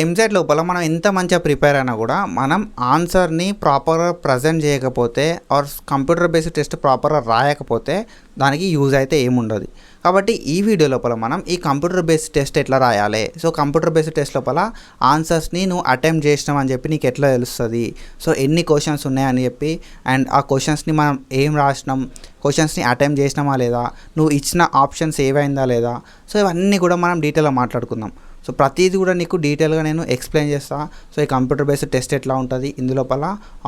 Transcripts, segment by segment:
ఎంసెట్ లోపల మనం ఎంత మంచిగా ప్రిపేర్ అయినా కూడా మనం ఆన్సర్ని ప్రాపర్గా ప్రజెంట్ చేయకపోతే ఆర్ కంప్యూటర్ బేస్డ్ టెస్ట్ ప్రాపర్గా రాయకపోతే దానికి యూజ్ అయితే ఏముండదు. కాబట్టి ఈ వీడియో లోపల మనం ఈ కంప్యూటర్ బేస్డ్ టెస్ట్ ఎట్లా రాయాలి, సో కంప్యూటర్ బేస్డ్ టెస్ట్ లోపల ఆన్సర్స్ని నువ్వు అటెంప్ట్ చేసినావు అని చెప్పి నీకు ఎట్లా తెలుస్తుంది, సో ఎన్ని క్వశ్చన్స్ ఉన్నాయని చెప్పి, అండ్ ఆ క్వశ్చన్స్ని మనం ఏం రాసినాం, క్వశ్చన్స్ని అటెంప్ట్ చేసినామా లేదా, నువ్వు ఇచ్చిన ఆప్షన్స్ ఏవైందా లేదా, సో ఇవన్నీ కూడా మనం డీటెయిల్గా మాట్లాడుకుందాం. సో ప్రతిదీ కూడా నీకు డీటెయిల్గా నేను ఎక్స్ప్లెయిన్ చేస్తాను. సో ఈ కంప్యూటర్ బేస్డ్ టెస్ట్ ఎట్లా ఉంటుంది, ఇందులోపల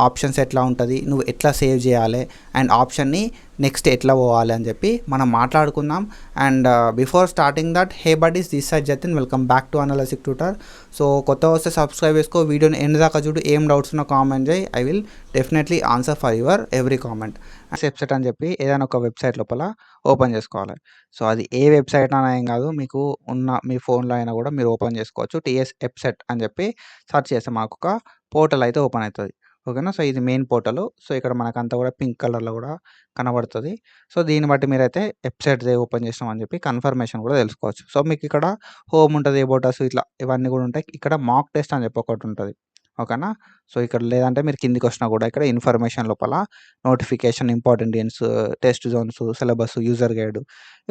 ఆప్షన్స్ ఎట్లా ఉంటుంది, నువ్వు ఎట్లా సేవ్ చేయాలి, అండ్ ఆప్షన్ని నెక్స్ట్ ఎట్లా పోవాలి అని చెప్పి మనం మాట్లాడుకుందాం. And before starting that, hey buddies, this side Jatin, welcome back to Analysic tutor. So కొత్త వస్తే సబ్స్క్రైబ్ చేసుకో, వీడియోని ఎండ్ దాకా చూడు, ఏం డౌట్స్ ఉన్నా కామెంట్ చేయి, I will definitely answer for your every comment. Website అని చెప్పి ఏదైనా ఒక వెబ్సైట్ లోపల ఓపెన్ చేసుకోవాలి. సో అది ఏ వెబ్సైట్ అయినా ఏం కాదు, మీకు ఉన్న మీ ఫోన్లో అయినా కూడా మీరు ఓపెన్ చేసుకోవచ్చు. టీఎస్ వెబ్సైట్ అని చెప్పి సెర్చ్ చేస్తే మాకు ఒక పోర్టల్ అయితే ఓపెన్ అవుతుంది. ఓకేనా. సో ఇది మెయిన్ పోర్టల్. సో ఇక్కడ మనకంతా కూడా పింక్ కలర్లో కూడా కనబడుతుంది. సో దీన్ని బట్టి మీరైతే వెబ్సైట్ ఓపెన్ చేసినామని చెప్పి కన్ఫర్మేషన్ కూడా తెలుసుకోవచ్చు. సో మీకు ఇక్కడ హోమ్ ఉంటుంది, అబౌట్ అస్ ఇట్లా ఇవన్నీ కూడా ఉంటాయి. ఇక్కడ మాక్ టెస్ట్ అని చెప్పి ఒకటి ఉంటుంది. ఓకేనా. సో ఇక్కడ లేదంటే మీరు కిందికి వచ్చినా కూడా ఇక్కడ ఇన్ఫర్మేషన్ లోపల notification, important instructions, syllabus, user guide,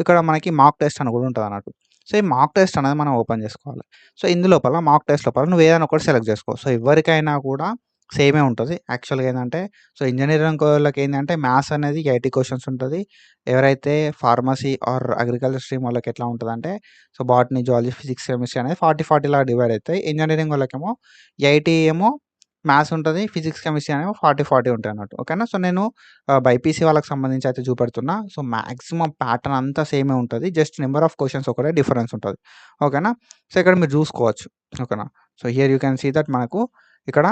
ఇక్కడ మనకి మాక్ టెస్ట్ అని కూడా ఉంటుంది అన్నట్టు. సో ఈ మాక్ టెస్ట్ అనేది మనం ఓపెన్ చేసుకోవాలి. సో ఇందులోపల మాక్ టెస్ట్ లోపల నువ్వు ఏదైనా ఒకటి సెలెక్ట్ చేసుకో. సో ఎవరికైనా కూడా సేమే ఉంటుంది. యాక్చువల్గా ఏంటంటే, సో ఇంజనీరింగ్ వాళ్ళకి ఏంటంటే మ్యాథ్స్ అనేది 80 క్వశ్చన్స్ ఉంటుంది. ఎవరైతే ఫార్మసీ ఆర్ అగ్రికల్చర్ స్ట్రీమ్ వాళ్ళకి ఎట్లా ఉంటుందంటే, so botany, zoology, physics, chemistry అనేది 40 లాగా డివైడ్ అవుతాయి. ఇంజనీరింగ్ వాళ్ళకేమో 80 ఏమో మ్యాథ్స్ ఉంటుంది, ఫిజిక్స్, కెమిస్ట్రీ అనేమో 40 ఉంటాయి అన్నట్టు. ఓకేనా. సో నేను బైపీసీ వాళ్ళకి సంబంధించి అయితే చూపెడుతున్నా. సో మ్యాక్సిమం ప్యాటర్న్ అంతా సేమే ఉంటుంది, జస్ట్ నెంబర్ ఆఫ్ క్వశ్చన్స్ ఒకటే డిఫరెన్స్ ఉంటుంది. ఓకేనా. సో ఇక్కడ మీరు చూసుకోవచ్చు. ఓకేనా. So here you can see that మనకు ఇక్కడ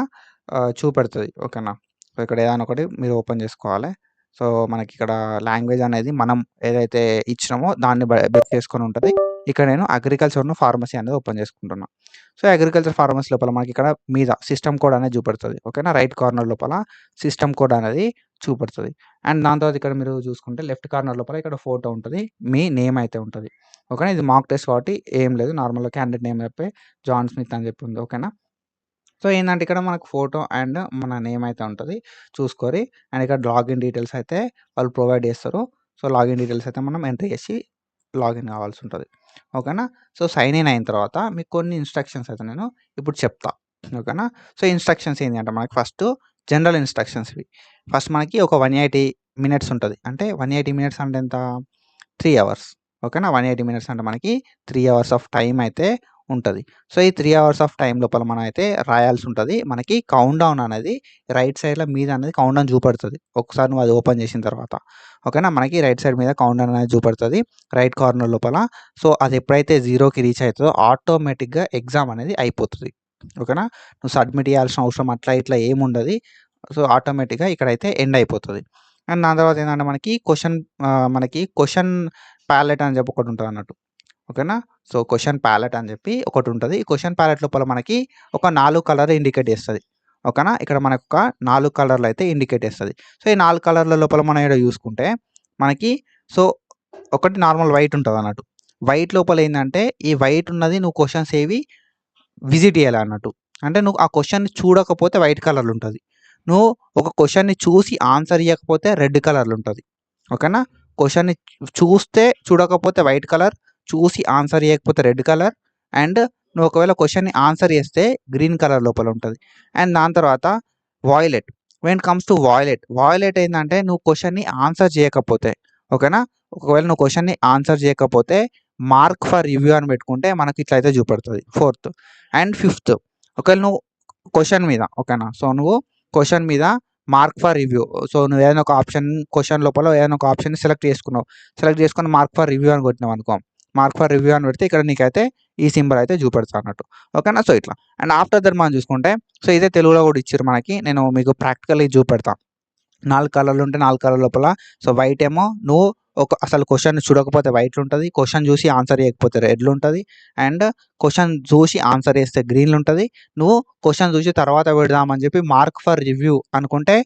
చూపెడుతుంది. ఓకేనా. సో ఇక్కడ ఏదైనా ఒకటి మీరు ఓపెన్ చేసుకోవాలి. సో మనకి ఇక్కడ లాంగ్వేజ్ అనేది మనం ఏదైతే ఇచ్చినామో దాన్ని బేస్ చేసుకొని ఉంటుంది. ఇక్కడ నేను అగ్రికల్చర్ను ఫార్మసీ అనేది ఓపెన్ చేసుకుంటున్నా. సో అగ్రికల్చర్ ఫార్మసీ లోపల మనకి ఇక్కడ మీద సిస్టమ్ కోడ్ అనేది చూపెడుతుంది. ఓకేనా. రైట్ కార్నర్ లోపల సిస్టమ్ కోడ్ అనేది చూపెడుతుంది. అండ్ దాని తర్వాత ఇక్కడ మీరు చూసుకుంటే లెఫ్ట్ కార్నర్ లోపల ఇక్కడ ఫోటో ఉంటుంది, మీ నేమ్ అయితే ఉంటుంది. ఓకేనా. ఇది మాక్ టెస్ట్ కాబట్టి ఏం లేదు, నార్మల్గా క్యాండిడేట్ నేమ్ చెప్పి జాన్ స్మిత్ అని చెప్పి ఉంది. ఓకేనా. సో ఏంటంటే ఇక్కడ మనకు ఫోటో అండ్ మన నేమ్ అయితే ఉంటుంది, చూసుకోరి. అండ్ ఇక్కడ లాగిన్ డీటెయిల్స్ అయితే వాళ్ళు ప్రొవైడ్ చేస్తారు. సో లాగిన్ డీటెయిల్స్ అయితే మనం ఎంట్రీ చేసి లాగిన్ కావాల్సి ఉంటుంది. ఓకేనా. సో సైన్ ఇన్ అయిన తర్వాత మీకు కొన్ని ఇన్స్ట్రక్షన్స్ అయితే నేను ఇప్పుడు చెప్తా. ఓకేనా. సో ఇన్స్ట్రక్షన్స్ ఏంటి అంటే మనకి ఫస్ట్ జనరల్ ఇన్స్ట్రక్షన్స్ ఇవి. ఫస్ట్ మనకి ఒక 180 మినిట్స్ ఉంటుంది. అంటే 180 మినిట్స్ అంటే ఎంత, 3 అవర్స్. ఓకేనా. 180 మినిట్స్ అంటే మనకి 3 అవర్స్ ఆఫ్ టైం అయితే ఉంటుంది. సో ఈ 3 అవర్స్ ఆఫ్ టైం లోపల మనం అయితే రాయాల్సి ఉంటుంది. మనకి కౌంట్ డౌన్ అనేది రైట్ సైడ్లో మీద అనేది కౌంట్ డౌన్ చూపెడుతుంది ఒకసారి నువ్వు అది ఓపెన్ చేసిన తర్వాత. ఓకేనా. మనకి రైట్ సైడ్ మీద కౌంట్ డౌన్ అనేది చూపెడుతుంది రైట్ కార్నర్ లోపల. సో అది ఎప్పుడైతే 0కి రీచ్ అవుతుందో ఆటోమేటిక్గా ఎగ్జామ్ అనేది అయిపోతుంది. ఓకేనా. నువ్వు సబ్మిట్ చేయాల్సిన అవసరం అట్లా ఇట్లా ఏముండదు. సో ఆటోమేటిక్గా ఇక్కడైతే ఎండ్ అయిపోతుంది. అండ్ దాని తర్వాత ఏంటంటే మనకి క్వశ్చన్ ప్యాలెట్ అని చెప్పి ఒకటి ఉంటుంది అన్నట్టు. ఓకేనా. సో క్వశ్చన్ ప్యాలెట్ అని చెప్పి ఒకటి ఉంటుంది. ఈ క్వశ్చన్ ప్యాలెట్ లోపల మనకి ఒక 4 కలర్ ఇండికేట్ చేస్తుంది. ఓకేనా. ఇక్కడ మనకు ఒక 4 కలర్లు అయితే ఇండికేట్ చేస్తుంది. సో ఈ 4 కలర్ల లోపల మనం ఇక్కడ చూసుకుంటే మనకి సో ఒకటి నార్మల్ వైట్ ఉంటుంది అన్నట్టు. వైట్ లోపల ఏంటంటే ఈ వైట్ ఉన్నది నువ్వు క్వశ్చన్స్ ఏవి విజిట్ చేయాలి అన్నట్టు. అంటే నువ్వు ఆ క్వశ్చన్ని చూడకపోతే వైట్ కలర్లు ఉంటుంది, నువ్వు ఒక క్వశ్చన్ని చూసి ఆన్సర్ ఇవ్వకపోతే రెడ్ కలర్లు ఉంటుంది. ఓకేనా. క్వశ్చన్ని చూడకపోతే వైట్ కలర్, చూసి ఆన్సర్ చేయకపోతే రెడ్ కలర్, అండ్ నువ్వు ఒకవేళ క్వశ్చన్ని ఆన్సర్ చేస్తే గ్రీన్ కలర్ లోపల ఉంటుంది. అండ్ దాని తర్వాత violet. When comes to violet ఏంటంటే నువ్వు క్వశ్చన్ని ఆన్సర్ చేయకపోతే. ఓకేనా. ఒకవేళ నువ్వు క్వశ్చన్ని ఆన్సర్ చేయకపోతే మార్క్ ఫర్ రివ్యూ అని పెట్టుకుంటే మనకి ఇట్లయితే చూపెడుతుంది. 4th అండ్ 5th ఒకవేళ నువ్వు క్వశ్చన్ మీద. ఓకేనా. సో నువ్వు క్వశ్చన్ మీద మార్క్ ఫర్ రివ్యూ, సో నువ్వు ఏదైనా ఒక ఆప్షన్ క్వశ్చన్ లోపల ఏదైనా ఒక ఆప్షన్ సెలెక్ట్ చేసుకొని మార్క్ ఫర్ రివ్యూ అని కొట్టినావు అనుకో, మార్క్ ఫర్ రివ్యూ అని పెడితే ఇక్కడ నీకైతే ఈ సింబల్ అయితే చూపెడతా అన్నట్టు. ఓకేనా. సో ఇట్లా. అండ్ ఆఫ్టర్ దట్ మనం చూసుకుంటే సో ఇదే తెలుగులో కూడా ఇచ్చారు మనకి, నేను మీకు ప్రాక్టికల్గా చూపెడతా. 4 కలర్లు ఉంటే 4 కలర్ లోపల సో వైట్ ఏమో నువ్వు అసలు క్వశ్చన్ చూడకపోతే వైట్లు ఉంటుంది, క్వశ్చన్ చూసి ఆన్సర్ చేయకపోతే రెడ్లు ఉంటుంది, అండ్ క్వశ్చన్ చూసి ఆన్సర్ చేస్తే గ్రీన్లు ఉంటుంది. నువ్వు క్వశ్చన్ చూసి తర్వాత పెడదామని చెప్పి మార్క్ ఫర్ రివ్యూ అనుకుంటే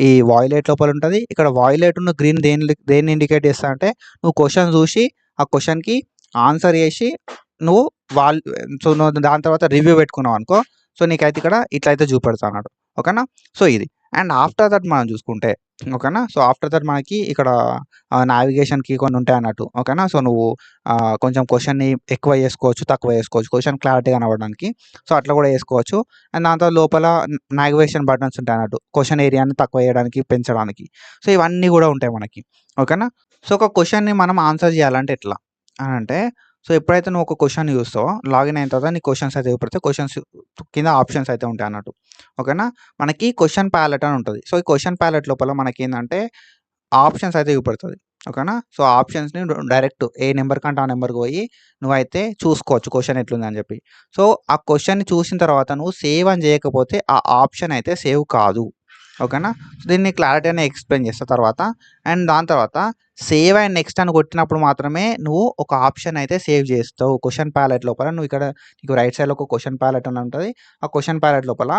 ఈ వాయిలెట్ లోపల ఉంటుంది. ఇక్కడ వాయిలెట్ ఉన్న గ్రీన్ దేన్ని ఇండికేట్ చేస్తా అంటే నువ్వు క్వశ్చన్ చూసి ఆ క్వశ్చన్కి ఆన్సర్ చేసి నువ్వు వాళ్ళు సో నువ్వు దాని తర్వాత రివ్యూ పెట్టుకున్నావు అనుకో, సో నీకైతే ఇక్కడ ఇట్లయితే చూపెడతా అన్నాడు. ఓకేనా. సో ఇది అండ్ ఆఫ్టర్ దట్ మనం చూసుకుంటే ఓకేనా. సో ఆఫ్టర్ దట్ మనకి ఇక్కడ నావిగేషన్కి కొన్ని ఉంటాయి అన్నట్టు. ఓకేనా. సో నువ్వు కొంచెం క్వశ్చన్ని ఎక్కువ చేసుకోవచ్చు, తక్కువ చేసుకోవచ్చు, క్వశ్చన్ క్లారిటీ కనబడడానికి. సో అట్లా కూడా చేసుకోవచ్చు. అండ్ దాంతో లోపల నావిగేషన్ బటన్స్ ఉంటాయి అన్నట్టు, క్వశ్చన్ ఏరియాని తక్కువ చేయడానికి, పెంచడానికి. సో ఇవన్నీ కూడా ఉంటాయి మనకి. ఓకేనా. సో ఒక క్వశ్చన్ని మనం ఆన్సర్ చేయాలంటే ఎట్లా అని అంటే, సో ఎప్పుడైతే నువ్వు ఒక క్వశ్చన్ చూస్తావో లాగిన్ అయిన తర్వాత నీ క్వశ్చన్స్ అయితే చూపెడితే క్వశ్చన్స్ కింద ఆప్షన్స్ అయితే ఉంటాయి అన్నట్టు. ఓకేనా. మనకి క్వశ్చన్ ప్యాలెట్ అని ఉంటుంది. సో ఈ క్వశ్చన్ ప్యాలెట్ లోపల మనకి ఏంటంటే ఆప్షన్స్ అయితే చూపెడుతుంది. ఓకేనా. సో ఆప్షన్స్ని డైరెక్ట్ ఏ నెంబర్ కంటే ఆ నెంబర్కి పోయి నువ్వైతే చూసుకోవచ్చు క్వశ్చన్ ఎట్లుంది అని చెప్పి. సో ఆ క్వశ్చన్ని చూసిన తర్వాత నువ్వు సేవ్ అని చేయకపోతే ఆ ఆప్షన్ అయితే సేవ్ కాదు. ఓకేనా. సో దీన్ని క్లారిటీ అని ఎక్స్ప్లెయిన్ చేస్తా తర్వాత. అండ్ దాని తర్వాత సేవ్ అండ్ నెక్స్ట్ అని కొట్టినప్పుడు మాత్రమే నువ్వు ఒక ఆప్షన్ అయితే సేవ్ చేస్తావు క్వశ్చన్ ప్యాలెట్ లోపల. నువ్వు ఇక్కడ నీకు రైట్ సైడ్లో ఒక క్వశ్చన్ ప్యాలెట్ అని ఉంటుంది. ఆ క్వశ్చన్ ప్యాలెట్ లోపల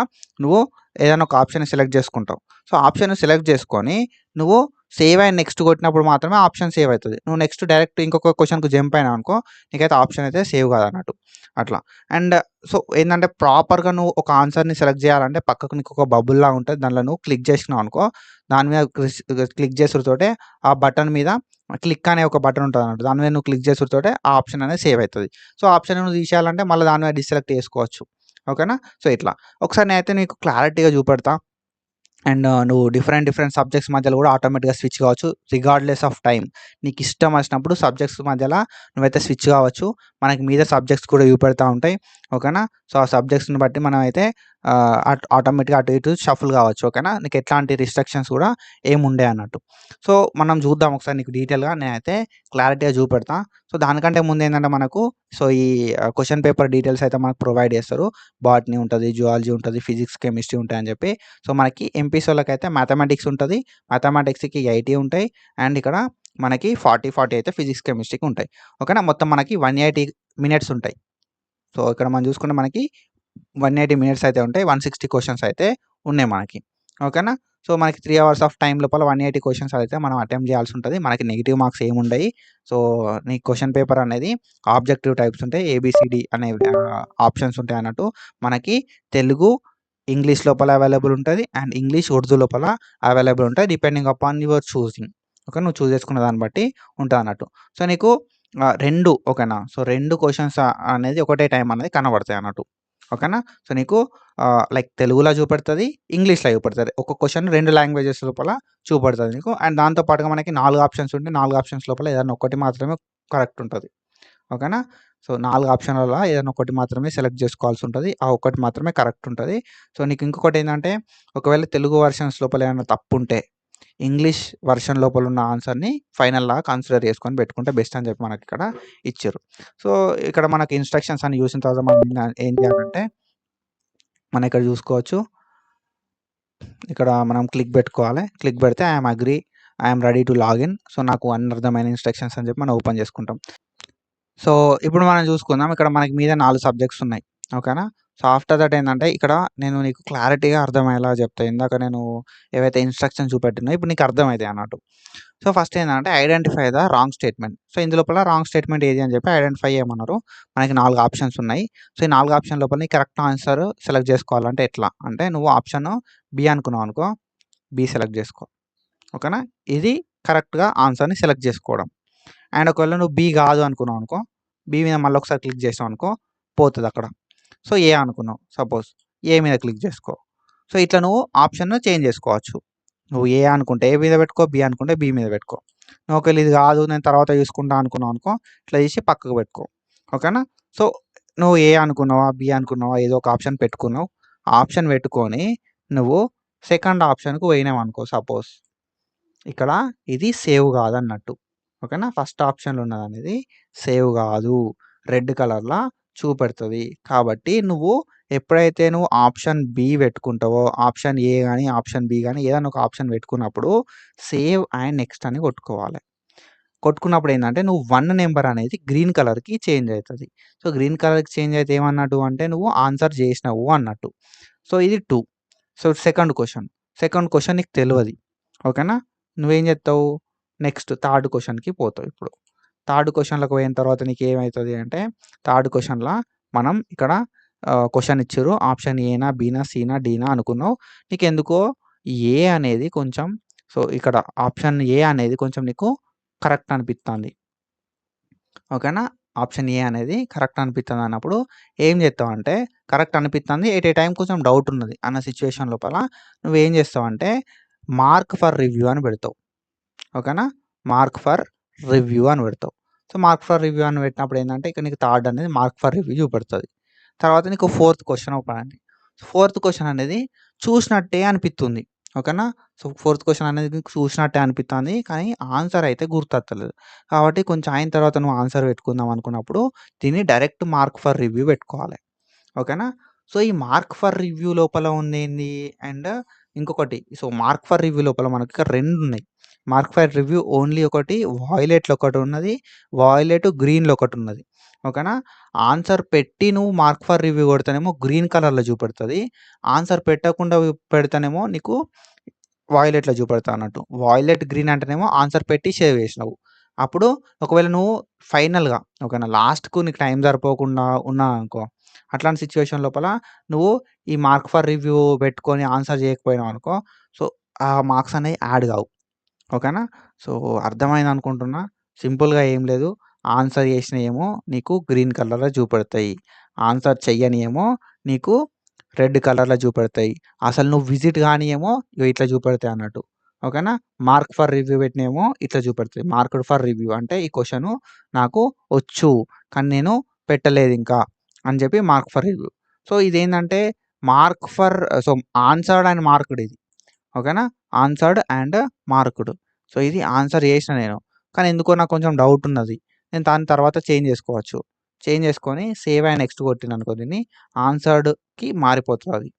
నువ్వు ఏదైనా ఒక ఆప్షన్ సెలెక్ట్ చేసుకుంటావు. సో ఆప్షన్ సెలెక్ట్ చేసుకొని నువ్వు సేవ్ అండ్ నెక్స్ట్ కొట్టినప్పుడు మాత్రమే ఆప్షన్ సేవ్ అవుతుంది. నువ్వు నెక్స్ట్ డైరెక్ట్ ఇంకొక క్వశ్చన్కి జంప్ అయినావు అనుకో, నీకైతే ఆప్షన్ అయితే సేవ్ కాదన్నట్టు అట్లా. అండ్ సో ఏంటంటే ప్రాపర్గా నువ్వు ఒక ఆన్సర్ని సెలెక్ట్ చేయాలంటే పక్కకు నీకు ఒక బబుల్ లాగా ఉంటుంది. దానిలో నువ్వు క్లిక్ చేసినావు అనుకో, దాని మీద క్లిక్ చేసుడుతోటే ఆ బటన్ మీద క్లిక్ అనే ఒక బటన్ ఉంటుంది అన్నట్టు. దాని మీద నువ్వు క్లిక్ చేసుడుతోటే ఆ ఆప్షన్ అనేది సేవ్ అవుతుంది. సో ఆప్షన్ నువ్వు తీసేయాలంటే మళ్ళీ దాని మీద డిసెలెక్ట్ చేసుకోవచ్చు. ఓకేనా. సో ఇట్లా ఒకసారి నేనైతే నీకు క్లారిటీగా చూపెడతా. అండ్ నువ్వు డిఫరెంట్ సబ్జెక్ట్స్ మధ్యలో కూడా ఆటోమేటిక్గా స్విచ్ కావచ్చు రిగార్డ్లెస్ ఆఫ్ టైం. నీకు ఇష్టం వచ్చినప్పుడు సబ్జెక్ట్స్ మధ్యలో నువ్వైతే స్విచ్ కావచ్చు. మనకి మీద సబ్జెక్ట్స్ కూడా చూపెడతా ఉంటాయి. ఓకేనా. సో ఆ సబ్జెక్ట్స్ని బట్టి మనం అయితే ఆటోమేటిక్గా అటు ఇటు షఫుల్ కావచ్చు. ఓకేనా. నీకు ఎట్లాంటి రిస్ట్రిక్షన్స్ కూడా ఏముండే అన్నట్టు. సో మనం చూద్దాం ఒకసారి నీకు డీటెయిల్గా నేనైతే క్లారిటీగా చూపెడతా. సో దానికంటే ముందు ఏంటంటే మనకు సో ఈ క్వశ్చన్ పేపర్ డీటెయిల్స్ అయితే మనకు ప్రొవైడ్ చేస్తారు. బాటనీ ఉంటుంది, జువాలజీ ఉంటుంది, ఫిజిక్స్, కెమిస్ట్రీ ఉంటాయని చెప్పి. సో మనకి ఎంపీసీ వాళ్ళకైతే మ్యాథమెటిక్స్ ఉంటుంది. మ్యాథమెటిక్స్కి 80 ఉంటాయి. అండ్ ఇక్కడ మనకి 40 అయితే ఫిజిక్స్, కెమిస్ట్రీకి ఉంటాయి. ఓకేనా. మొత్తం మనకి 180 మినిట్స్ ఉంటాయి. సో ఇక్కడ మనం చూసుకుంటే మనకి 180 మినిట్స్ అయితే ఉంటాయి. 160 క్వశ్చన్స్ అయితే ఉన్నాయి మనకి. ఓకేనా. సో మనకి 3 అవర్స్ ఆఫ్ టైం లోపల 180 క్వశ్చన్స్ అయితే మనం అటెంప్ట్ చేయాల్సి ఉంటుంది. మనకి నెగిటివ్ మార్క్స్ ఏముండయి. సో నీ క్వశ్చన్ పేపర్ అనేది ఆబ్జెక్టివ్ టైప్స్ ఉంటాయి. ఏబిసిడి అనే ఆప్షన్స్ ఉంటాయి అన్నట్టు. మనకి తెలుగు, ఇంగ్లీష్ లోపల అవైలబుల్ ఉంటుంది. అండ్ ఇంగ్లీష్, ఉర్దూ లోపల అవైలబుల్ ఉంటాయి. Depending upon your choosing. Okay. నువ్వు చూస్ చేసుకున్న దాన్ని బట్టి ఉంటుంది అన్నట్టు. సో నీకు 2 ఓకేనా. సో 2 క్వశ్చన్స్ అనేది ఒకటే టైం అనేది కనబడతాయి అన్నట్టు. ఓకేనా. సో నీకు లైక్ తెలుగులో చూపెడుతుంది, ఇంగ్లీష్లో చూపెడుతుంది. ఒక క్వశ్చన్ 2 లాంగ్వేజెస్ లోపల చూపెడుతుంది నీకు. అండ్ దాంతో పాటుగా మనకి 4 ఆప్షన్స్ ఉంటాయి. 4 ఆప్షన్స్ లోపల ఏదైనా ఒకటి మాత్రమే కరెక్ట్ ఉంటుంది. ఓకేనా. సో 4 ఆప్షన్లలో ఏదైనా ఒకటి మాత్రమే సెలెక్ట్ చేసుకోవాల్సి ఉంటుంది. ఆ ఒక్కటి మాత్రమే కరెక్ట్ ఉంటుంది. సో నీకు ఇంకొకటి ఏంటంటే ఒకవేళ తెలుగు వర్షన్స్ లోపల ఏమైనా తప్పు ఉంటే ఇంగ్లీష్ వర్షన్ లోపల ఉన్న ఆన్సర్ని ఫైనల్‌లా కన్సిడర్ చేసుకొని పెట్టుకుంటే బెస్ట్ అని చెప్పి మనకి ఇక్కడ ఇచ్చారు. సో ఇక్కడ మనకి ఇన్‌స్ట్రక్షన్స్ అన్ని చూసిన తర్వాత మనం ఏం చేయాలంటే మనం ఇక్కడ చూసుకోవచ్చు. ఇక్కడ మనం క్లిక్ పెట్టుకోవాలి. క్లిక్ పెడితే I am agree, I am ready to login. So నాకు అన్ని అర్థమైన ఇన్‌స్ట్రక్షన్స్ అని చెప్పి మనం ఓపెన్ చేసుకుంటాం. సో ఇప్పుడు మనం చూసుకుందాం. ఇక్కడ మనకి మీద 4 సబ్జెక్ట్స్ ఉన్నాయి. ఓకేనా. సో ఆఫ్టర్ దట్ ఏంటంటే ఇక్కడ నేను నీకు క్లారిటీగా అర్థమయ్యేలా చెప్తా. ఇందాక నేను ఏవైతే ఇన్‌స్ట్రక్షన్స్ చూపెట్టినో ఇప్పుడు నీకు అర్థమైతాయి అన్నట్టు. సో ఫస్ట్ ఏంటంటే identify the wrong statement. So ఇందులోపల రాంగ్ స్టేట్మెంట్ ఏది అని చెప్పి ఐడెంటిఫై చేయమన్నారు. మనకి 4 ఆప్షన్స్ ఉన్నాయి. సో ఈ 4 ఆప్షన్ లోపల నీ కరెక్ట్ ఆన్సర్ సెలెక్ట్ చేసుకోవాలంటే ఎట్లా అంటే నువ్వు ఆప్షన్ బి అనుకున్నావు అనుకో, బి సెలెక్ట్ చేసుకో. ఓకేనా. ఇది కరెక్ట్‌గా ఆన్సర్‌ని సెలెక్ట్ చేసుకోవడం. అండ్ ఒకవేళ నువ్వు బి కాదు అనుకున్నావు అనుకో, బి మీద మళ్ళీ ఒకసారి క్లిక్ చేసావు అనుకో పోతుంది అక్కడ. సో ఏ అనుకున్నావు సపోజ్, ఏ మీద క్లిక్ చేసుకో. సో ఇట్లా నువ్వు ఆప్షన్ చేంజ్ చేసుకోవచ్చు. నువ్వు ఏ అనుకుంటే ఏ మీద పెట్టుకో, బి అనుకుంటే బి మీద పెట్టుకో. నువ్వు ఒకవేళ ఇది కాదు నేను తర్వాత చూసుకుంటా అనుకున్నావు అనుకో, ఇట్లా చేసి పక్కకు పెట్టుకో. ఓకేనా. సో నువ్వు ఏ అనుకున్నావా, బి అనుకున్నావా, ఏదో ఒక ఆప్షన్ పెట్టుకున్నావు. ఆప్షన్ పెట్టుకొని నువ్వు సెకండ్ ఆప్షన్‌కు పోయినావు అనుకో సపోజ్, ఇక్కడ ఇది సేవ్ కాదన్నట్టు. ఓకేనా. ఫస్ట్ ఆప్షన్‌లో ఉన్నదనేది సేవ్ కాదు. రెడ్ కలర్‌లా చూపెడుతది. కాబట్టి నువ్వు ఎప్పుడైతే నువ్వు ఆప్షన్ బి పెట్టుకుంటావో, ఆప్షన్ ఏ గాని, ఆప్షన్ బి గాని ఏదైనా ఒక ఆప్షన్ పెట్టుకున్నప్పుడు సేవ్ అండ్ నెక్స్ట్ అని కొట్టుకోవాలి. కొట్టుకున్నప్పుడు ఏందంటే నువ్వు 1 నంబర్ అనేది గ్రీన్ కలర్‌కి చేంజ్ అయితది. సో గ్రీన్ కలర్‌కి చేంజ్ అయితే ఏమన్నట్టు అంటే నువ్వు ఆన్సర్ చేసినావు అన్నట్టు. సో ఇది 2. సో సెకండ్ క్వెషన్ నీకు తెలవది. ఓకేనా. నువ్వేం చేస్తావు నెక్స్ట్ థర్డ్ క్వెషన్‌కి పోతావు ఇప్పుడు. థర్డ్ క్వెషన్‌లోకి పోయిన తర్వాత నీకేమైతది అంటే, థర్డ్ క్వెషన్‌ల మనం ఇక్కడ క్వెషన్ ఇచ్చిర్రు. ఆప్షన్ ఏనా, బీనా, సీనా, డీనా అనుకున్నావు. నీకెందుకో ఏ అనేది కొంచెం ఇక్కడ ఆప్షన్ ఏ అనేది కొంచెం నీకు కరెక్ట్ అనిపిత్తాంది. ఓకేనా? ఆప్షన్ ఏ అనేది కరెక్ట్ అనిపిత్తందన్నప్పుడు ఏం జేత్తావంటే, కరెక్ట్ అనిపిత్తంది. ఎట్ ఏ టైమ్ కొంచెం డౌట్ ఉన్నది అన్న సిట్యుయేషన్ లోపల నువ్వేం జేస్తావంటే, మార్క్ ఫర్ రివ్యూ అని పెడతావు. ఓకేనా? మార్క్ ఫర్ రివ్యూ అని పెడతావు. సో, మార్క్ ఫర్ రివ్యూ అని పెట్టినప్పుడు ఏందంటే, ఇక్కడ నీకు థర్డ్ అనేది మార్క్ ఫర్ రివ్యూ చూపెడతది. తర్వాత నీకు ఫోర్త్ క్వెషన్ ఓపెన్ అయింది. ఫోర్త్ క్వెషన్ అనేది చూసినట్టే అనిపిస్తుంది. ఓకేనా? సో, ఫోర్త్ క్వెషన్ అనేది నీకు చూసినట్టే అనిపిత్తాంది. కానీ ఆన్సర్ అయితే గుర్తొత్తలేదు. కాబట్టి కొంచెం అయిన తర్వాత నువ్వు ఆన్సర్ పెట్టుకుందాం అనుకున్నప్పుడు దీన్ని డైరెక్ట్ మార్క్ ఫర్ రివ్యూ పెట్టుకోవాలి. ఓకేనా? సో, ఈ మార్క్ ఫర్ రివ్యూ లోపల ఉందేంది అండ్ ఇంకొకటి మార్క్ ఫర్ రివ్యూ లోపల మనకి ఇక్కడ 2 ఉన్నాయి. మార్క్ ఫర్ రివ్యూ ఓన్లీ ఒకటి వాయిలెట్‌లో ఒకటున్నది. వాయిలెట్ గ్రీన్‌లో ఒకటున్నది. ఓకేనా? ఆన్సర్ పెట్టి నువ్వు మార్క్ ఫర్ రివ్యూ కొడితేనేమో గ్రీన్ కలర్‌లో చూపెడతది. ఆన్సర్ పెట్టకుండా పెడితేనేమో నీకు వాయిలెట్‌లో చూపెడతా అన్నట్టు. వాయిలెట్ గ్రీన్ అంటేనేమో ఆన్సర్ పెట్టి సేవ్ చేసినావు. అప్పుడు ఒకవేళ నువ్వు ఫైనల్‌గా ఓకేనా లాస్ట్‌కు నీకు టైం సరిపోకుండా ఉన్నావనుకో, అట్లాంటి సిట్యుయేషన్ లోపల నువ్వు ఈ మార్క్ ఫర్ రివ్యూ పెట్టుకొని ఆన్సర్ చేయకపోయినావనుకో, సో, ఆ మార్క్స్ అనేవి యాడ్ కావు. ఓకేనా? సో, అర్థమైందనుకుంటున్నా. సింపుల్‌గా ఏం లేదు. ఆన్సర్ చేసినయేమో నీకు గ్రీన్ కలర్‌లో చూపెడతాయి. ఆన్సర్ చెయ్యనియేమో నీకు రెడ్ కలర్‌లో చూపెడతాయి. అసలు నువ్వు విజిట్ గానియేమో ఇగో ఇట్లా చూపెడతాయి అన్నట్టు. ఓకేనా? మార్క్ ఫర్ రివ్యూ పెట్టినయేమో ఇట్లా చూపెడతాయి. మార్క్డ్ ఫర్ రివ్యూ అంటే ఈ క్వెషను నాకు వచ్చు. కానీ నేను పెట్టలేదింకా అని చెప్పి మార్క్ ఫర్ రివ్యూ. సో, ఇదేందంటే mark for answered and marked ఇది. ఓకేనా? Answered and marked. సో, ఇది ఆన్సర్ చేసిన నేను. కానీ ఎందుకో నాకు కొంచెం డౌట్ ఉన్నది. నేను దాని తర్వాత చేంజ్ చేసుకోవచ్చు. చేంజ్ చేసుకొని సేవ్ అండ్ నెక్స్ట్ కొట్టిననుకో దీన్ని ఆన్సర్డ్‌కి మారిపోతదది.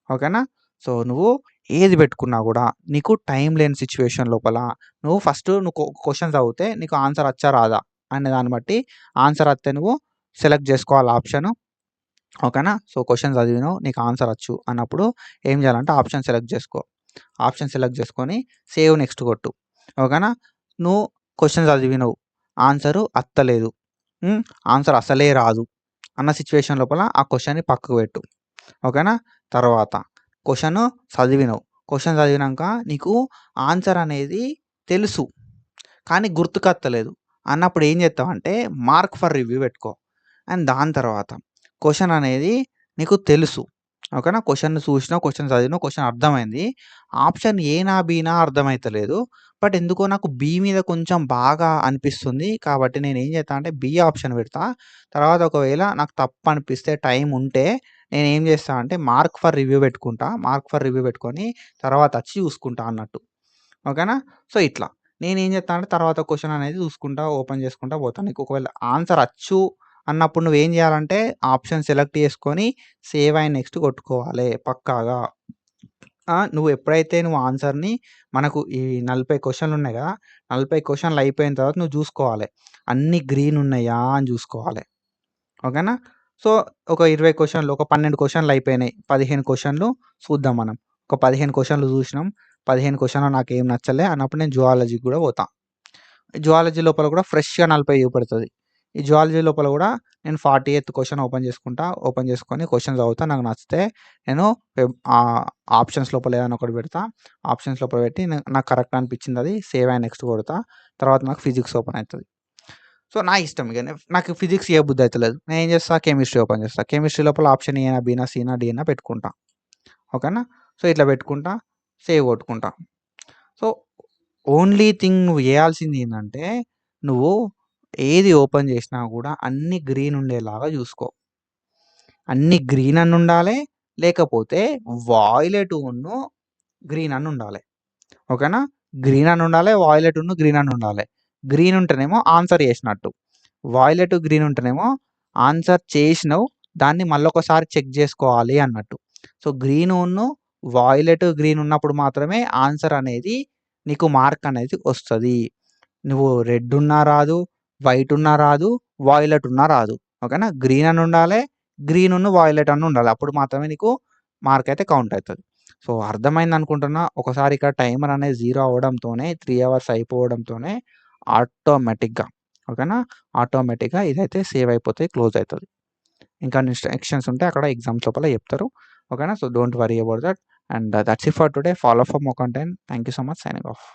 ఓకేనా? సో, నువ్వు ఏది పెట్టుకున్నా గూడా నీకు టైం లేని సిట్యుయేషన్ లోపల నువ్వు ఫస్ట్ నువ్వు క్వెషన్ చదివితే నీకు ఆన్సర్ వచ్చా రాదా అనే దాన్ని బట్టి ఆన్సర్ వస్తే నువ్వు సెలెక్ట్ చేసుకోవాలి ఆప్షను. ఓకేనా? సో, క్వెషన్ చదివినావు నీకు ఆన్సర్ వచ్చు అన్నప్పుడు ఏం చేయాలంటే ఆప్షన్ సెలెక్ట్ చేసుకో. ఆప్షన్ సెలెక్ట్ చేసుకొని సేవ్ నెక్స్ట్ కొట్టు. ఓకేనా? నువ్వు క్వెషన్ చదివినవు. ఆన్సరు అత్తలేదు. ఆన్సర్ అసలే రాదు అన్న సిట్యుయేషన్ లోపల ఆ క్వెషన్‌ని పక్కకు పెట్టు. ఓకేనా? తర్వాత క్వెషన్ చదివినవు. క్వెషన్ చదివినంక నీకు ఆన్సర్ అనేది తెలుసు. కానీ గుర్తుకత్తలేదు. అన్నప్పుడు ఏం చేస్తావంటే మార్క్ ఫర్ రివ్యూ పెట్టుకో. అండ్ దాని తర్వాత క్వెషన్ అనేది నీకు తెలుసు. ఓకేనా? క్వెషన్ చూసినావు, క్వెషన్ చదివినావు, క్వెషన్ అర్థమైంది. ఆప్షన్ ఏనా, బీనా అర్థమైతలేదు. బట్ ఎందుకో నాకు బీ మీద కొంచెం బాగా అనిపిస్తుంది. కాబట్టి నేనేం చేత్తా అంటే బీ ఆప్షన్ పెడతా. తర్వాత ఒకవేళ నాకు తప్పు అనిపిస్తే టైం ఉంటే నేనేం చేస్తా అంటే మార్క్ ఫర్ రివ్యూ పెట్టుకుంటా. మార్క్ ఫర్ రివ్యూ పెట్టుకొని తర్వాత వచ్చి చూసుకుంటా అన్నట్టు. ఓకేనా? సో, ఇట్లా. నేనేం చేత్తా అంటే తర్వాత క్వెషన్ అనేది చూసుకుంటా, ఓపెన్ చేసుకుంటా పోతా. నీకు ఒకవేళ ఆన్సర్ అచ్చు అన్నప్పుడు నువ్వేం చేయాలంటే ఆప్షన్ సెలెక్ట్ చేసుకొని సేవ్ అండ్ నెక్స్ట్ కొట్టుకోవాలి పక్కాగా. నువ్వు ఎప్పుడైతే నువ్వు ఆన్సర్‌ని మనకు ఈ 40 క్వెషన్‌లున్నాయి గదా! 40 క్వెషన్‌లు అయిపోయిన తర్వాత నువ్వు చూసుకోవాలి. అన్నీ గ్రీన్ ఉన్నాయా అని చూసుకోవాలి. ఓకేనా? సో, ఒక 20 క్వెషన్‌లు, ఒక 12 క్వెషన్‌లు అయిపోయినాయి. 15 క్వెషన్‌లు చూద్దాం మనం. ఒక 15 క్వెషన్‌లు చూసినాం. 15 క్వెషన్‌లో నాకేం నచ్చలే అన్నప్పుడు నేను జువాలజీకి గూడా పోతా. జువాలజీ లోపల గూడా ఫ్రెష్‌గా 40 చూపెడతది. ఈ జువాలజీ లోపల గూడా నేను 40థ్ క్వెషన్ ఓపెన్ చేసుకుంటా. ఓపెన్ చేసుకొని క్వెషన్ చదువుతా. నాకు నచ్చితే నేను ఆప్షన్స్ లోపల ఏదైనా ఒకటి పెడతా. ఆప్షన్స్ లోపల పెట్టి నాకు కరెక్ట్ అనిపించిందది సేవ్ అండ్ నెక్స్ట్ కొడతా. తర్వాత నాకు ఫిజిక్స్ ఓపెన్ అయితది. సో, నా ఇష్టం ఇగ. నాకు ఫిజిక్స్ చేయబుద్ధి అయితలేదు. నేనేం చేస్తా కెమిస్ట్రీ ఓపెన్ చేస్తా. కెమిస్ట్రీ లోపల ఆప్షన్ ఏనా, బీనా, సీనా, డీనా పెట్టుకుంటా. ఓకేనా? సో, ఇట్లా పెట్టుకుంటా. సేవ్ కొట్టుకుంటా. సో, ఓన్లీ థింగ్ నువ్వు చేయాల్సింది ఏందంటే, నువ్వు ఏది ఓపెన్ చేసినా గూడా అన్నీ గ్రీన్ ఉండేలాగా చూసుకో. అన్నీ గ్రీన్ అని ఉండాలే. లేకపోతే వాయిలెటును గ్రీన్ అని ఉండాలే. ఓకేనా? గ్రీన్ అని ఉండాలే. వాయిలెటును గ్రీన్ అని ఉండాలే. గ్రీన్ ఉంటేనేమో ఆన్సర్ చేసినట్టు. వాయిలెట్, గ్రీన్ ఉంటేనేమో ఆన్సర్ చేసినవు. దాన్ని మళ్ళొకసారి చెక్ చేసుకోవాలి అన్నట్టు. సో, గ్రీనును, వాయిలెట్, గ్రీన్ ఉన్నప్పుడు మాత్రమే ఆన్సర్ అనేది నీకు మార్క్ అనేది వస్తది. నువ్వు రెడ్ ఉన్నా రాదు, వైట్ ఉన్నా రాదు, వాయిలెట్ ఉన్నా రాదు. ఓకేనా? గ్రీన్ అని ఉండాలే. గ్రీనును, వాయిలెట్ అని ఉండాలి. అప్పుడు మాత్రమే నీకు మార్క్ అయితే కౌంట్ అయితది. సో, అర్థమైందనుకుంటున్నా. ఒకసారి ఇక్కడ టైమర్ అనేది 0 అవ్వడంతోనే 3 అవర్స్ అయిపోవడంతోనే ఆటోమేటిక్‌గా ఓకేనా. ఆటోమేటిక్‌గా ఇదైతే సేవ్ అయిపోతాయి, క్లోజ్ అవుతుంది. ఇంకా ఇన్‌స్ట్రక్షన్స్ ఉంటే అక్కడ ఎగ్జామ్స్ లోపల చెప్తారు. ఓకేనా. So, don't worry about that. And that's it for today. Follow for more content. Thank you so much. Signing off.